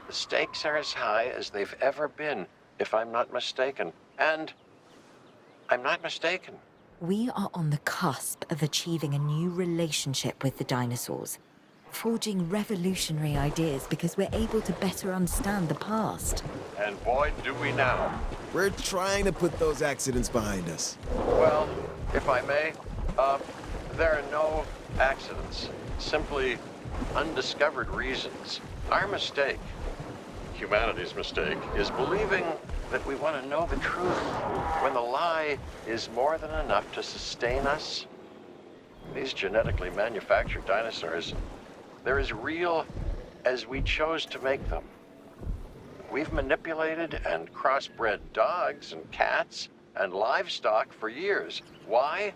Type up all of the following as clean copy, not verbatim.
The stakes are as high as they've ever been, if I'm not mistaken. And I'm not mistaken. We are on the cusp of achieving a new relationship with the dinosaurs, forging revolutionary ideas because we're able to better understand the past. And boy, do we now. We're trying to put those accidents behind us. Well, if I may, there are no accidents. Simply undiscovered reasons. Our mistake, humanity's mistake, is believing that we want to know the truth when the lie is more than enough to sustain us. These genetically manufactured dinosaurs, they're as real as we chose to make them. We've manipulated and crossbred dogs and cats and livestock for years. Why?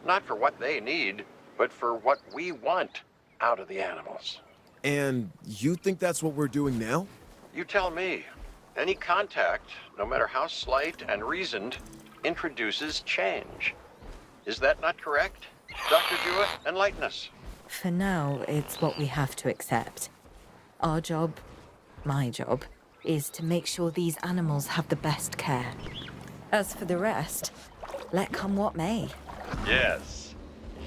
Not for what they need, but for what we want out of the animals. And you think that's what we're doing now? You tell me. Any contact, no matter how slight and reasoned, introduces change. Is that not correct? Dr. Jua, enlighten us. For now, it's what we have to accept. Our job, my job, is to make sure these animals have the best care. As for the rest, let come what may. Yes.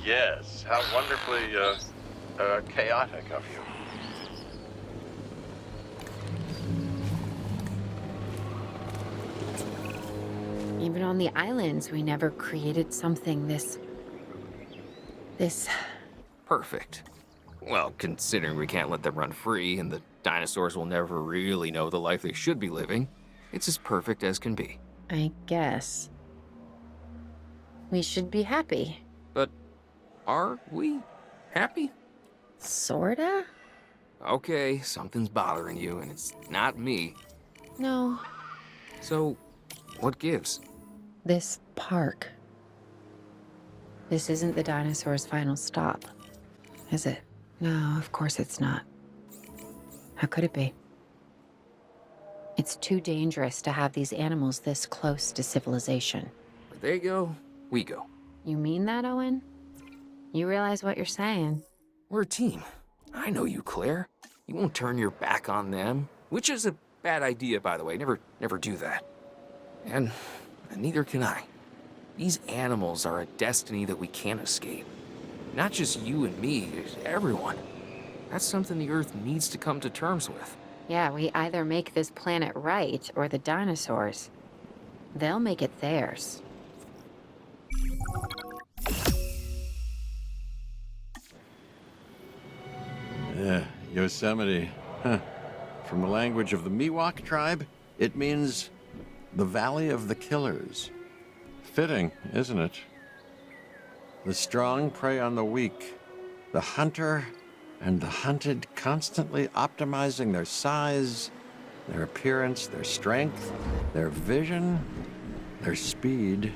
Yes. How wonderfully, chaotic of you. Even on the islands, we never created something this Perfect. Well, considering we can't let them run free and the dinosaurs will never really know the life they should be living, it's as perfect as can be. I guess. We should be happy. But are we happy? Sorta? Okay, something's bothering you, and it's not me. No. So, what gives? This park. This isn't the dinosaurs' final stop, is it? No, of course it's not. How could it be? It's too dangerous to have these animals this close to civilization. Where they go, we go. You mean that, Owen? You realize what you're saying? We're a team. I know you, Claire. You won't turn your back on them, which is a bad idea, by the way. Never do that. And neither can I. These animals are a destiny that we can't escape. Not just you and me, everyone. That's something the Earth needs to come to terms with. Yeah, we either make this planet right or the dinosaurs. They'll make it theirs. Yeah, Yosemite. Huh. From the language of the Miwok tribe, it means the Valley of the Killers. Fitting, isn't it? The strong prey on the weak, the hunter and the hunted constantly optimizing their size, their appearance, their strength, their vision, their speed.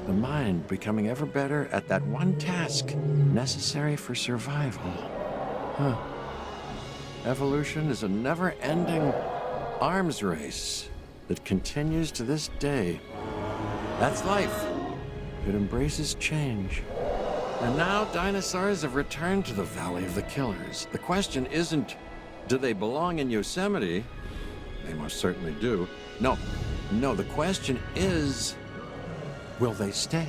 The mind becoming ever better at that one task necessary for survival. Huh. Evolution is a never-ending arms race that continues to this day. That's life. It embraces change. And now dinosaurs have returned to the Valley of the Killers. The question isn't, do they belong in Yosemite? They most certainly do. No, the question is, will they stay?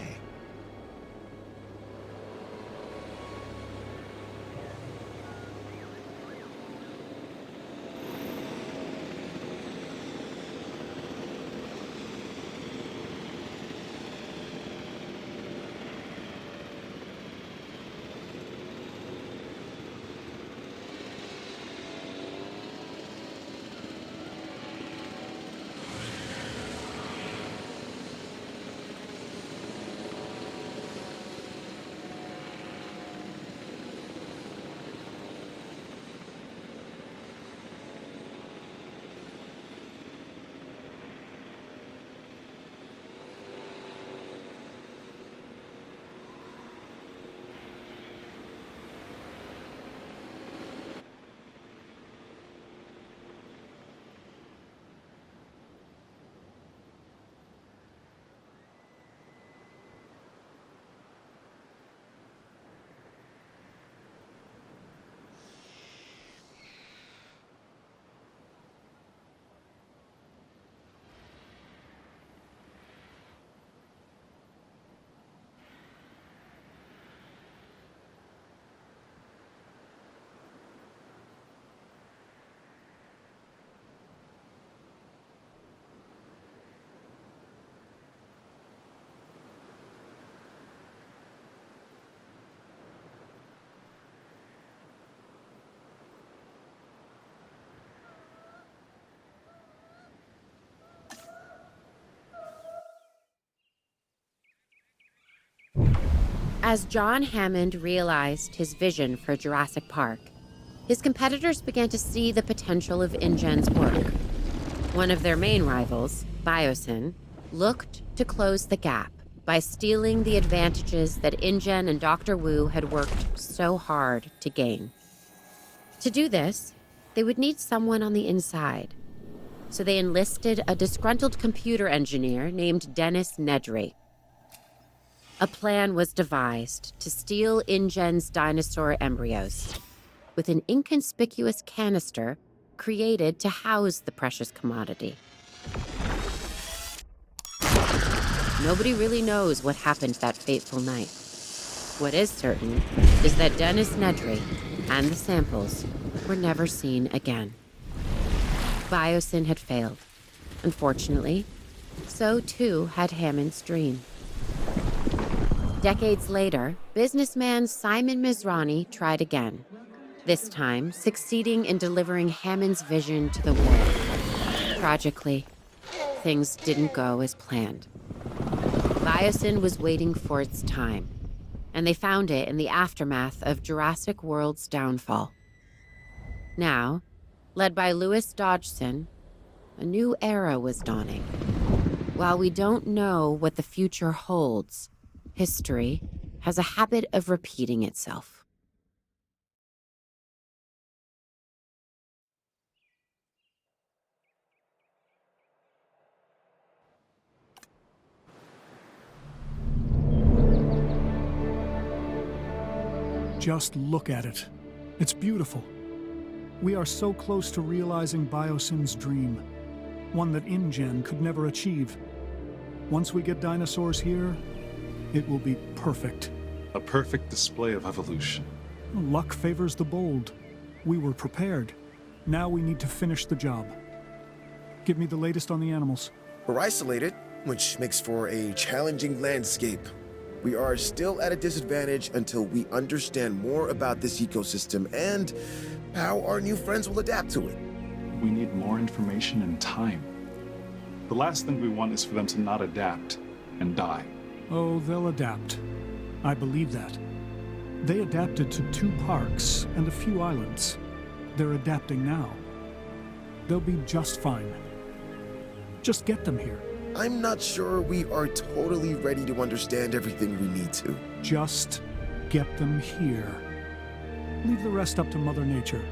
As John Hammond realized his vision for Jurassic Park, his competitors began to see the potential of InGen's work. One of their main rivals, Biosyn, looked to close the gap by stealing the advantages that InGen and Dr. Wu had worked so hard to gain. To do this, they would need someone on the inside. So they enlisted a disgruntled computer engineer named Dennis Nedry. A plan was devised to steal InGen's dinosaur embryos, with an inconspicuous canister created to house the precious commodity. Nobody really knows what happened that fateful night. What is certain is that Dennis Nedry and the samples were never seen again. Biosyn had failed. Unfortunately, so too had Hammond's dream. Decades later, businessman Simon Mizrahi tried again, this time succeeding in delivering Hammond's vision to the world. Tragically, things didn't go as planned. Biosyn was waiting for its time, and they found it in the aftermath of Jurassic World's downfall. Now, led by Louis Dodgson, a new era was dawning. While we don't know what the future holds, history has a habit of repeating itself. Just look at it. It's beautiful. We are so close to realizing Biosyn's dream, one that InGen could never achieve. Once we get dinosaurs here, it will be perfect. A perfect display of evolution. Luck favors the bold. We were prepared. Now we need to finish the job. Give me the latest on the animals. We're isolated, which makes for a challenging landscape. We are still at a disadvantage until we understand more about this ecosystem and how our new friends will adapt to it. We need more information and time. The last thing we want is for them to not adapt and die. Oh, they'll adapt. I believe that. They adapted to 2 parks and a few islands. They're adapting now. They'll be just fine. Just get them here. I'm not sure we are totally ready to understand everything we need to. Just get them here. Leave the rest up to Mother Nature.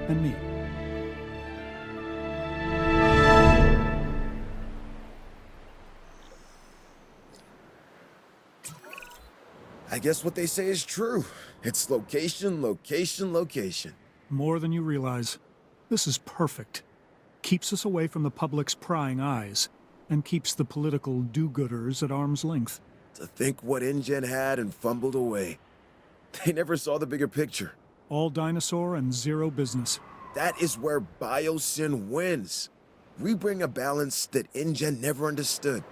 And me. I guess what they say is true. It's location, location, location. More than you realize. This is perfect. Keeps us away from the public's prying eyes, and keeps the political do-gooders at arm's length. To think what InGen had and fumbled away. They never saw the bigger picture. All dinosaur and zero business. That is where Biosyn wins. We bring a balance that InGen never understood.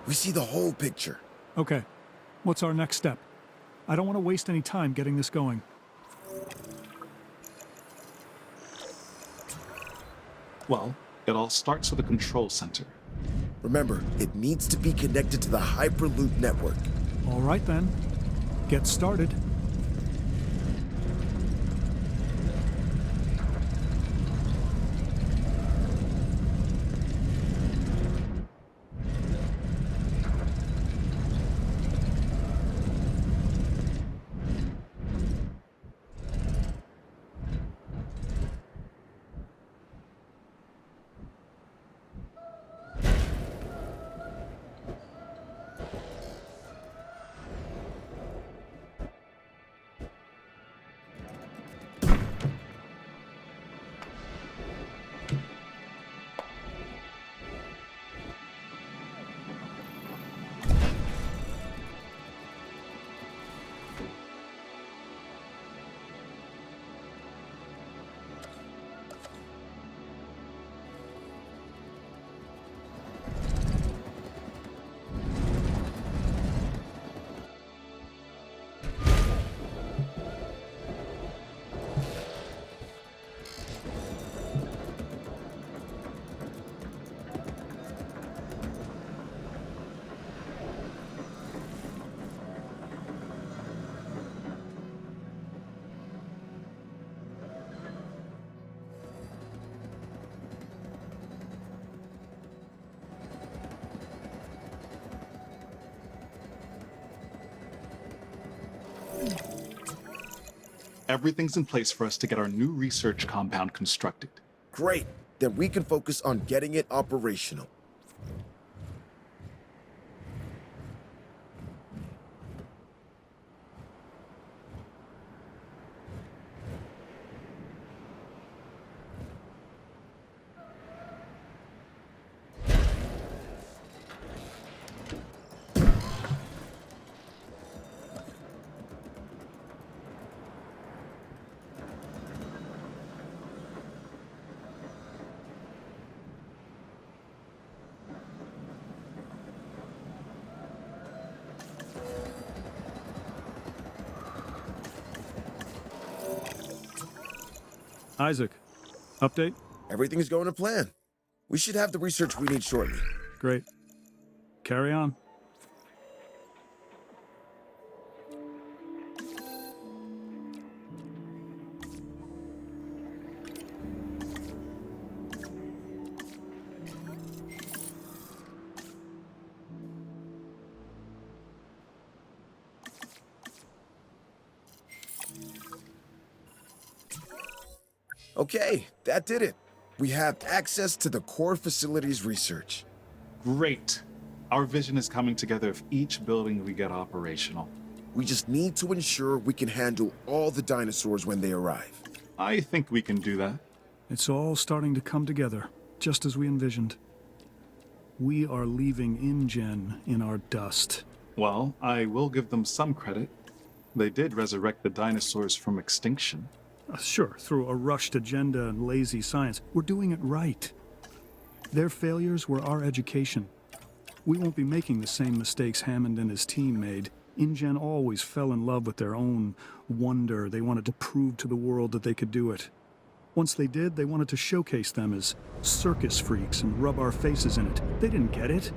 We see the whole picture. Okay, what's our next step? I don't want to waste any time getting this going. Well, it all starts with the control center. Remember, it needs to be connected to the Hyperloop network. All right then, get started. Everything's in place for us to get our new research compound constructed. Great. Then we can focus on getting it operational. Isaac, update? Everything's going to plan. We should have the research we need shortly. Great. Carry on. Okay, that did it. We have access to the core facilities research. Great. Our vision is coming together if each building we get operational. We just need to ensure we can handle all the dinosaurs when they arrive. I think we can do that. It's all starting to come together, just as we envisioned. We are leaving InGen in our dust. Well, I will give them some credit. They did resurrect the dinosaurs from extinction. Sure, through a rushed agenda and lazy science. We're doing it right. Their failures were our education. We won't be making the same mistakes Hammond and his team made. InGen always fell in love with their own wonder. They wanted to prove to the world that they could do it. Once they did, they wanted to showcase them as circus freaks and rub our faces in it. They didn't get it.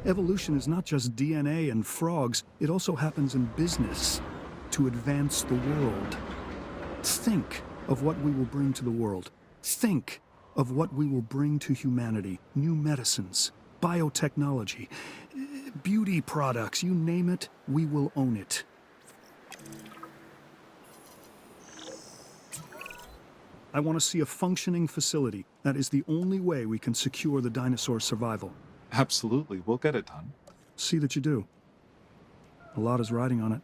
Evolution is not just DNA and frogs. It also happens in business to advance the world. Think of what we will bring to the world. Think of what we will bring to humanity. New medicines, biotechnology, beauty products, you name it, we will own it. I want to see a functioning facility. That is the only way we can secure the dinosaur survival. Absolutely, we'll get it done. See that you do. A lot is riding on it.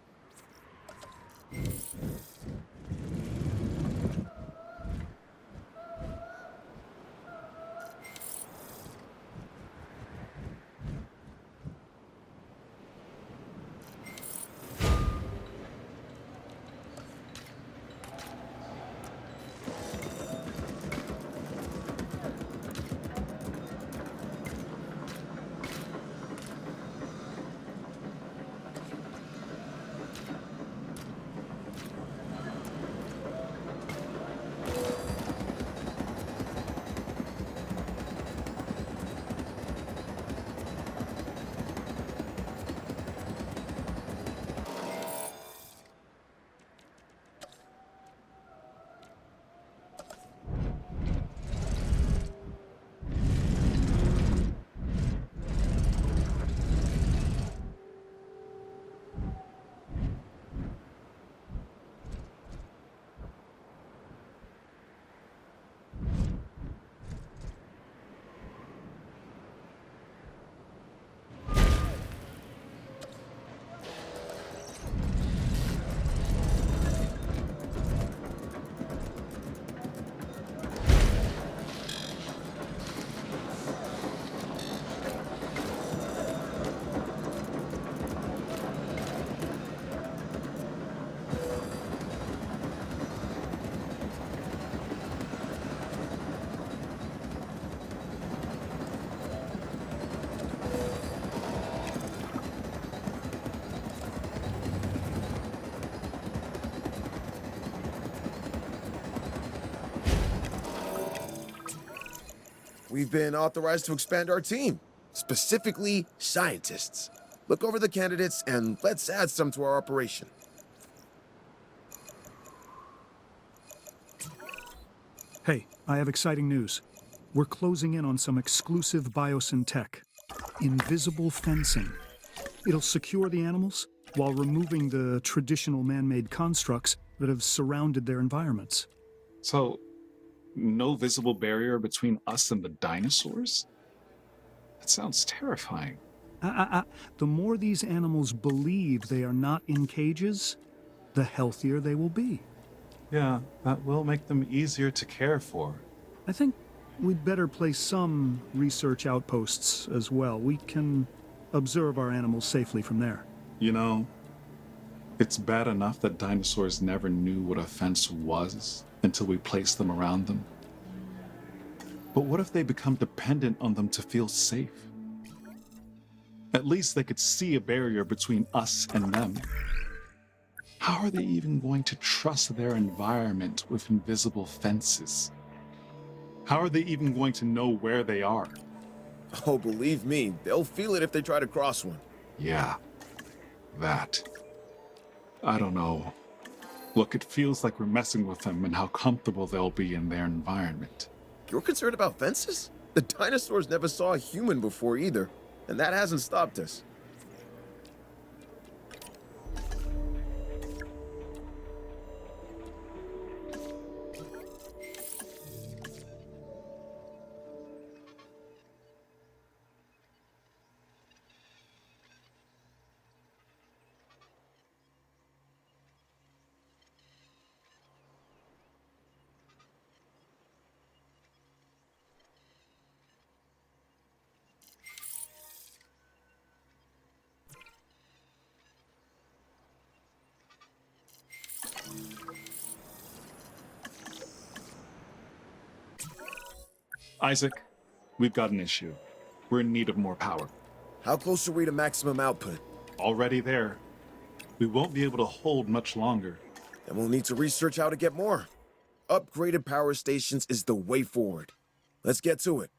We've been authorized to expand our team, specifically scientists. Look over the candidates and let's add some to our operation. Hey, I have exciting news. We're closing in on some exclusive Biosyn tech. Invisible fencing. It'll secure the animals while removing the traditional man-made constructs that have surrounded their environments. So, no visible barrier between us and the dinosaurs? That sounds terrifying. The more these animals believe they are not in cages, the healthier they will be. Yeah, that will make them easier to care for. I think we'd better place some research outposts as well. We can observe our animals safely from there. You know, it's bad enough that dinosaurs never knew what a fence was until we placed them around them. But what if they become dependent on them to feel safe? At least they could see a barrier between us and them. How are they even going to trust their environment with invisible fences? How are they even going to know where they are? Oh, believe me, they'll feel it if they try to cross one. Yeah, that. I don't know. Look, it feels like we're messing with them and how comfortable they'll be in their environment. You're concerned about fences? The dinosaurs never saw a human before either, and that hasn't stopped us. Isaac, we've got an issue. We're in need of more power. How close are we to maximum output? Already there. We won't be able to hold much longer. Then we'll need to research how to get more. Upgraded power stations is the way forward. Let's get to it.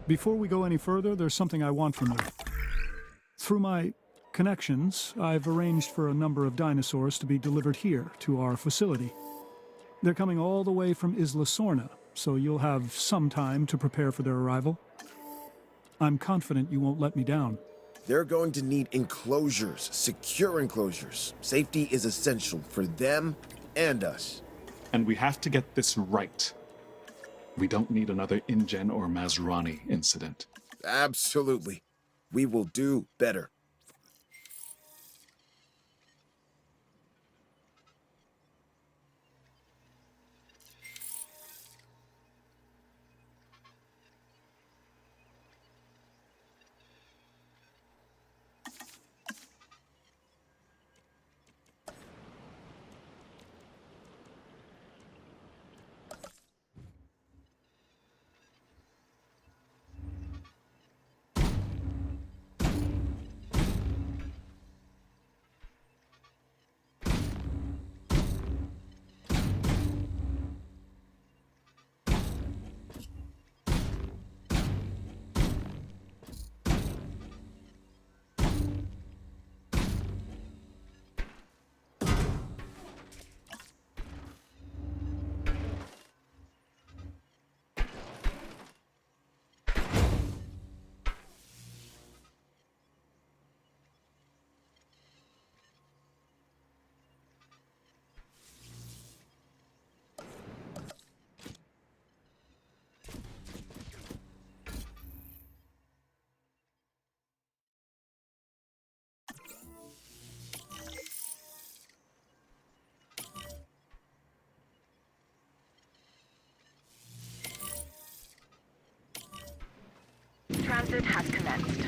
Before we go any further, there's something I want from you. Through my connections, I've arranged for a number of dinosaurs to be delivered here to our facility. They're coming all the way from Isla Sorna, so you'll have some time to prepare for their arrival. I'm confident you won't let me down. They're going to need enclosures, secure enclosures. Safety is essential for them and us. And we have to get this right. We don't need another InGen or Mazrani incident. Absolutely. We will do better. Transit has commenced.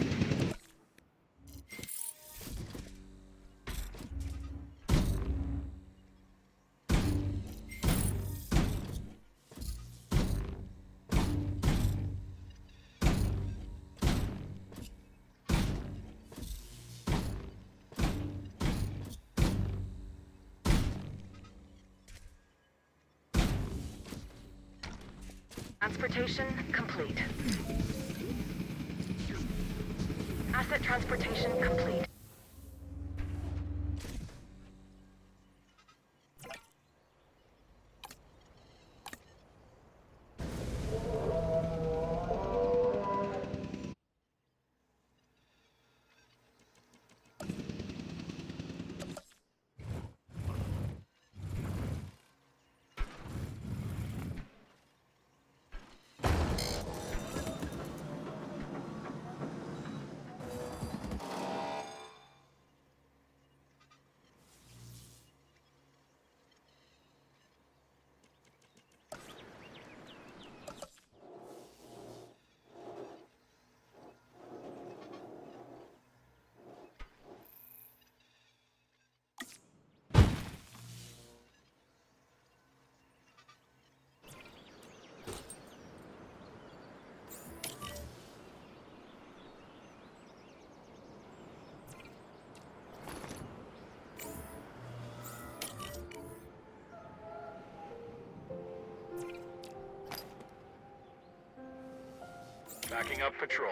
Transportation complete. Asset transportation complete. Backing up patrol.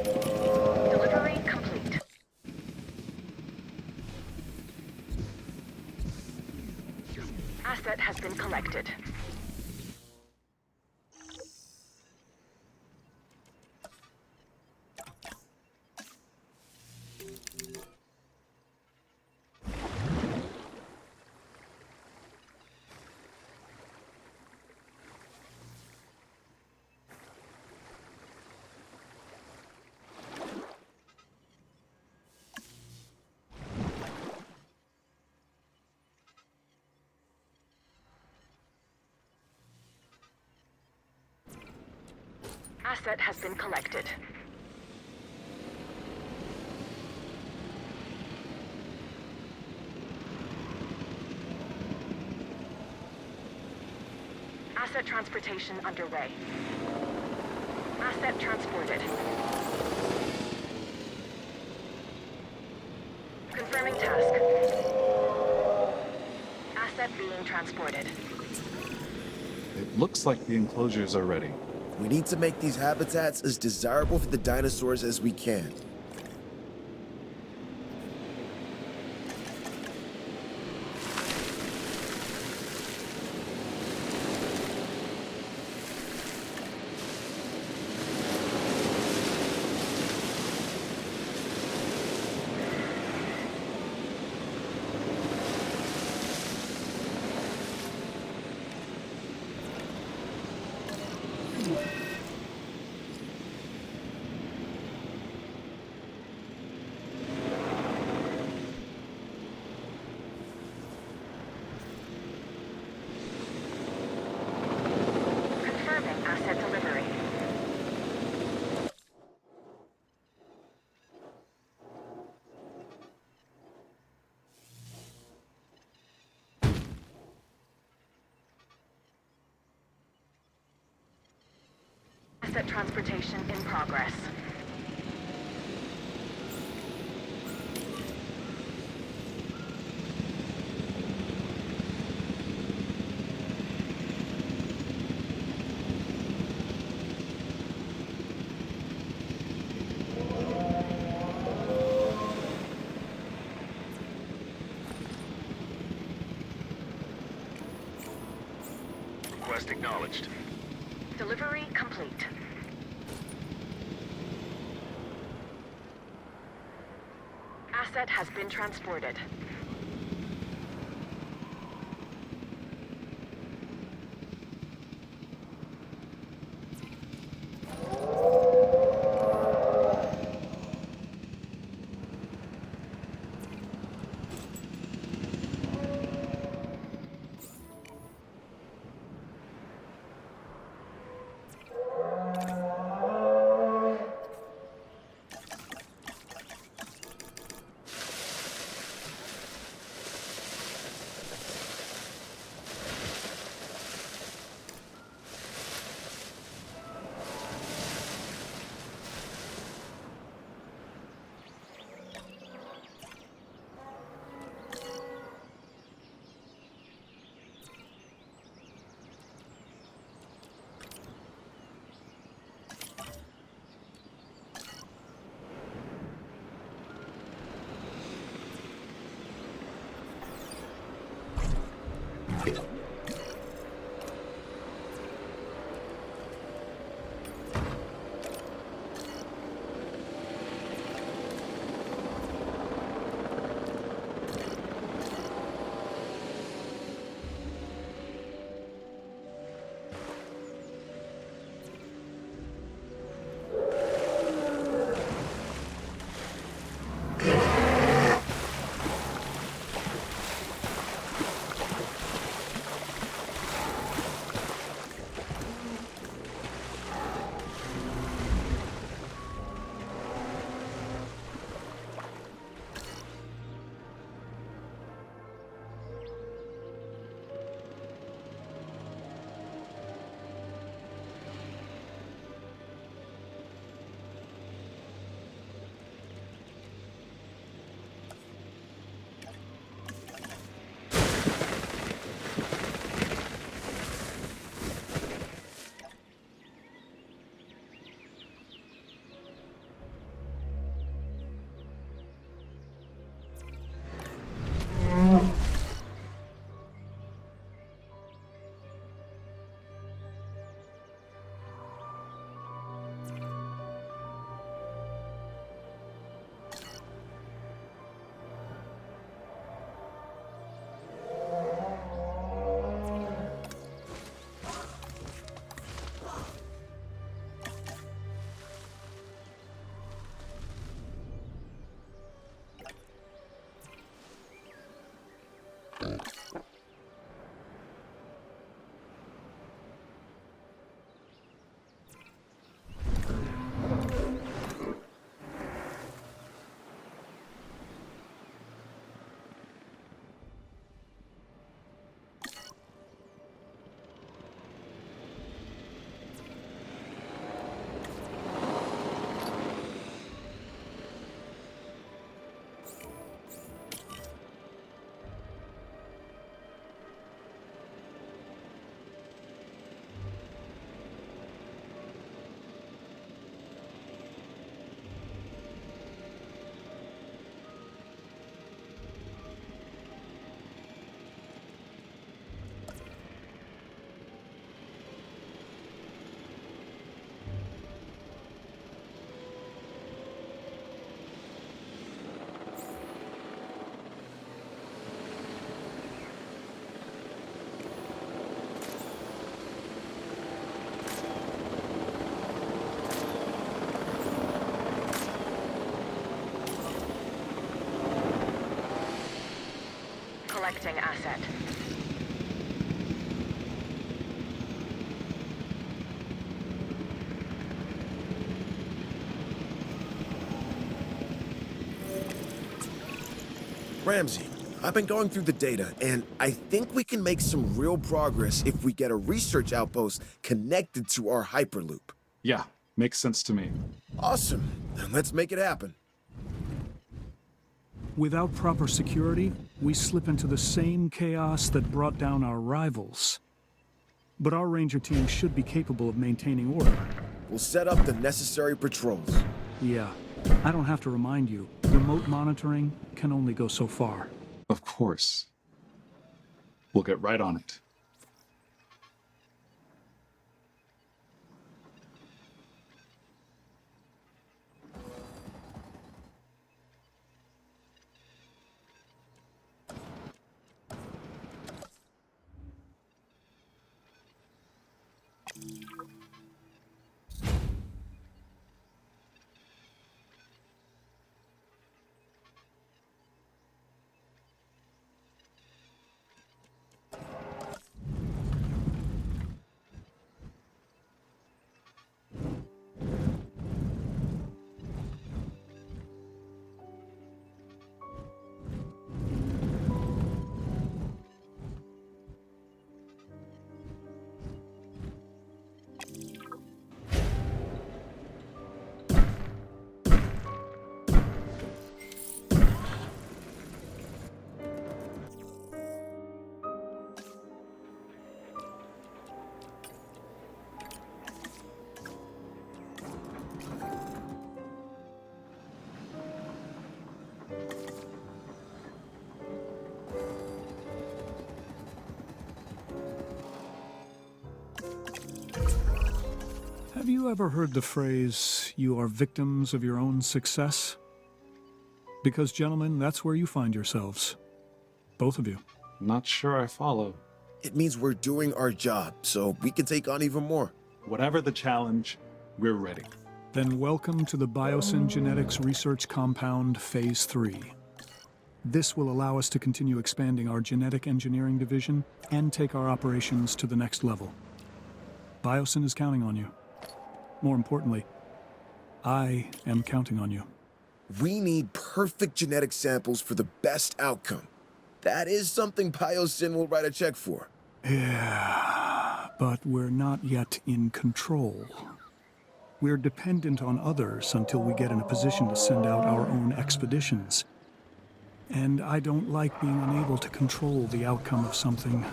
Delivery complete. Asset has been collected. Asset has been collected. Asset transportation underway. Asset transported. Confirming task. Asset being transported. It looks like the enclosures are ready. We need to make these habitats as desirable for the dinosaurs as we can. Asset transportation in progress. Request acknowledged. Delivery complete. Asset has been transported. Collecting asset. Ramsey, I've been going through the data, and I think we can make some real progress if we get a research outpost connected to our Hyperloop. Yeah, makes sense to me. Awesome. Then let's make it happen. Without proper security, we slip into the same chaos that brought down our rivals. But our ranger team should be capable of maintaining order. We'll set up the necessary patrols. Yeah, I don't have to remind you, remote monitoring can only go so far. Of course. We'll get right on it. Have you ever heard the phrase, "You are victims of your own success"? Because, gentlemen, that's where you find yourselves. Both of you. Not sure I follow. It means we're doing our job, so we can take on even more. Whatever the challenge, we're ready. Then welcome to the Biosyn Genetics Research Compound Phase 3. This will allow us to continue expanding our genetic engineering division and take our operations to the next level. Biosyn is counting on you. More importantly, I am counting on you. We need perfect genetic samples for the best outcome. That is something Biosyn will write a check for. Yeah, but we're not yet in control. We're dependent on others until we get in a position to send out our own expeditions. And I don't like being unable to control the outcome of something.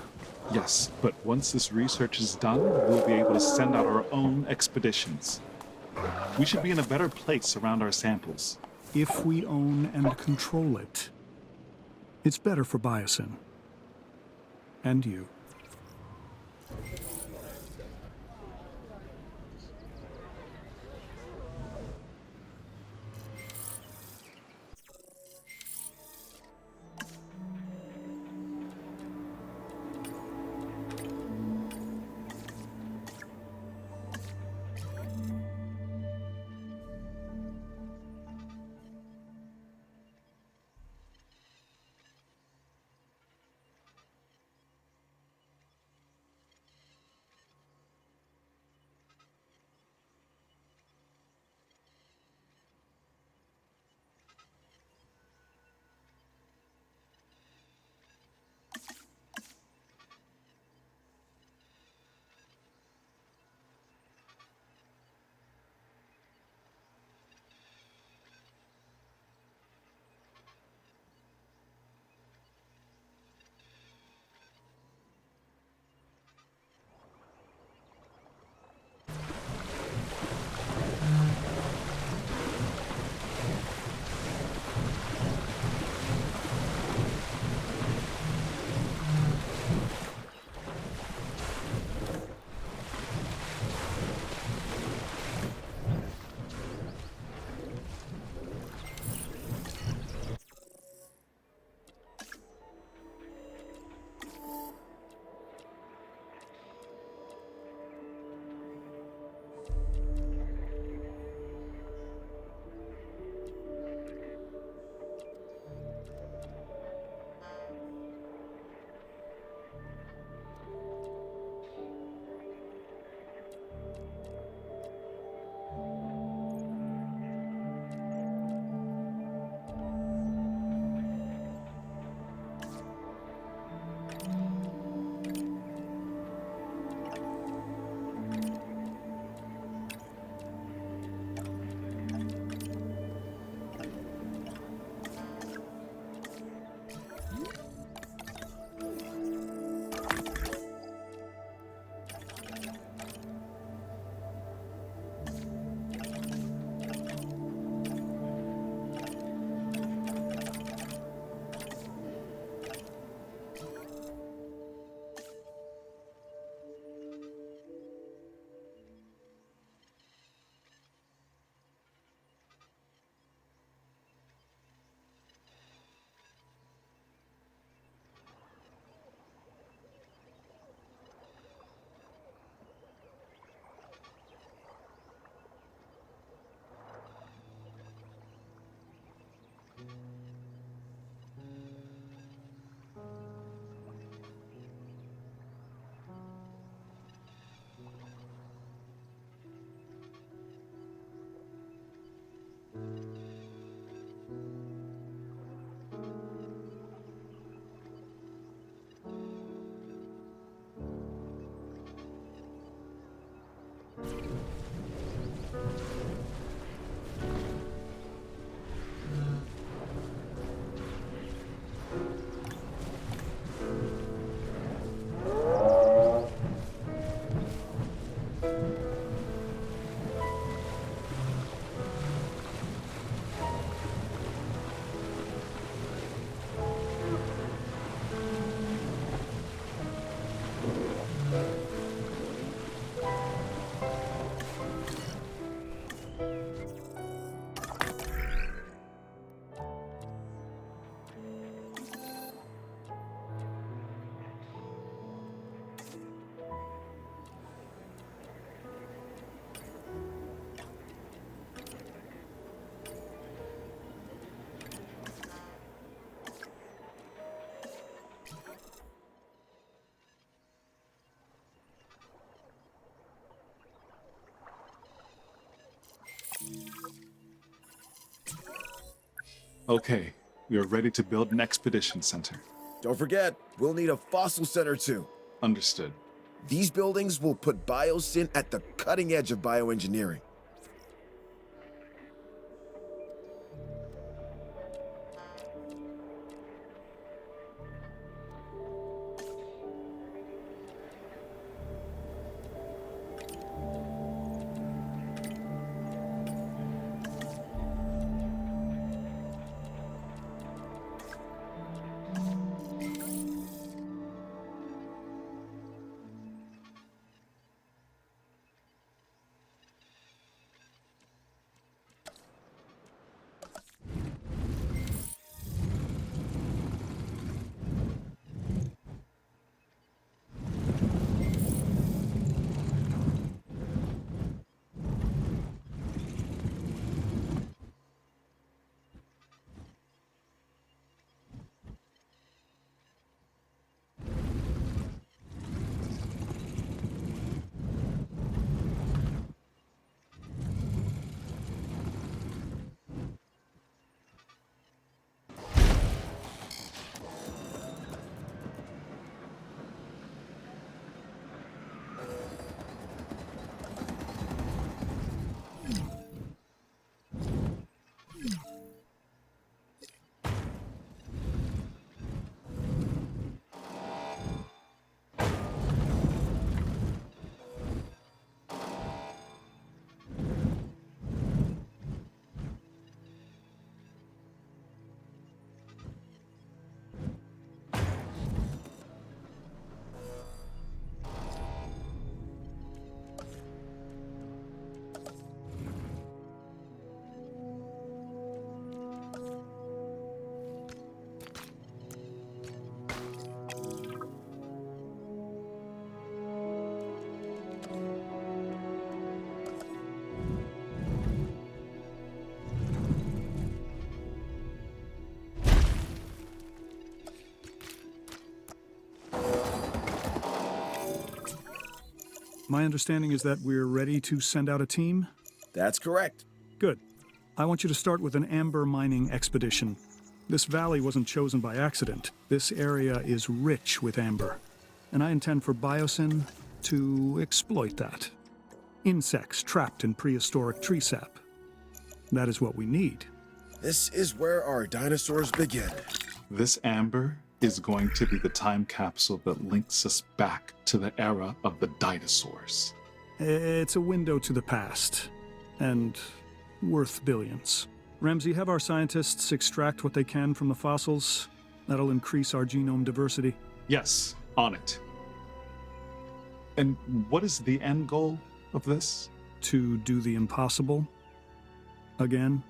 Yes, but once this research is done, we'll be able to send out our own expeditions. We should be in a better place around our samples. If we own and control it, it's better for Biosyn. And you. Okay, we are ready to build an expedition center. Don't forget, we'll need a fossil center too. Understood. These buildings will put Biosyn at the cutting edge of bioengineering. My understanding is that we're ready to send out a team? That's correct. Good. I want you to start with an amber mining expedition. This valley wasn't chosen by accident. This area is rich with amber, and I intend for Biosyn to exploit that. Insects trapped in prehistoric tree sap. That is what we need. This is where our dinosaurs begin. This amber is going to be the time capsule that links us back to the era of the dinosaurs. It's a window to the past, and worth billions. Ramsey, have our scientists extract what they can from the fossils. That'll increase our genome diversity. Yes, on it. And what is the end goal of this? To do the impossible. Again.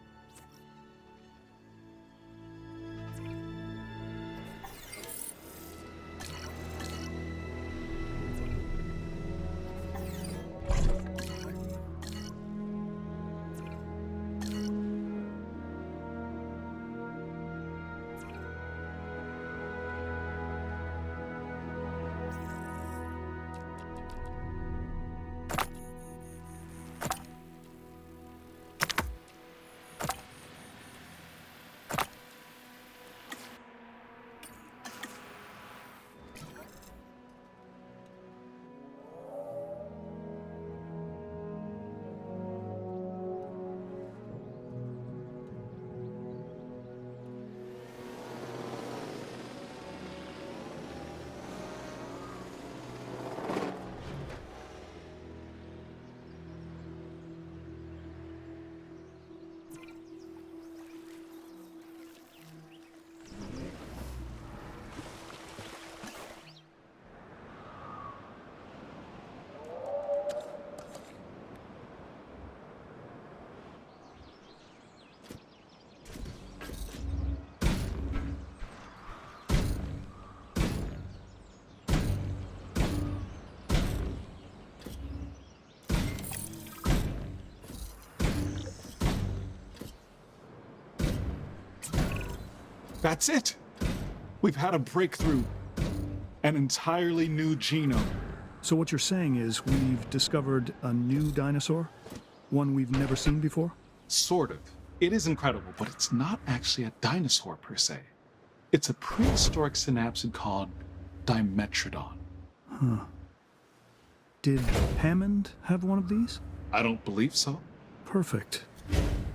That's it! We've had a breakthrough. An entirely new genome. So what you're saying is we've discovered a new dinosaur? One we've never seen before? Sort of. It is incredible, but it's not actually a dinosaur per se. It's a prehistoric synapsid called Dimetrodon. Did Hammond have one of these? I don't believe so. Perfect.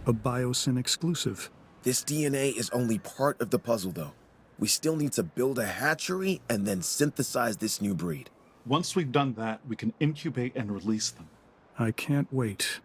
A Biosyn exclusive. This DNA is only part of the puzzle, though. We still need to build a hatchery and then synthesize this new breed. Once we've done that, we can incubate and release them. I can't wait.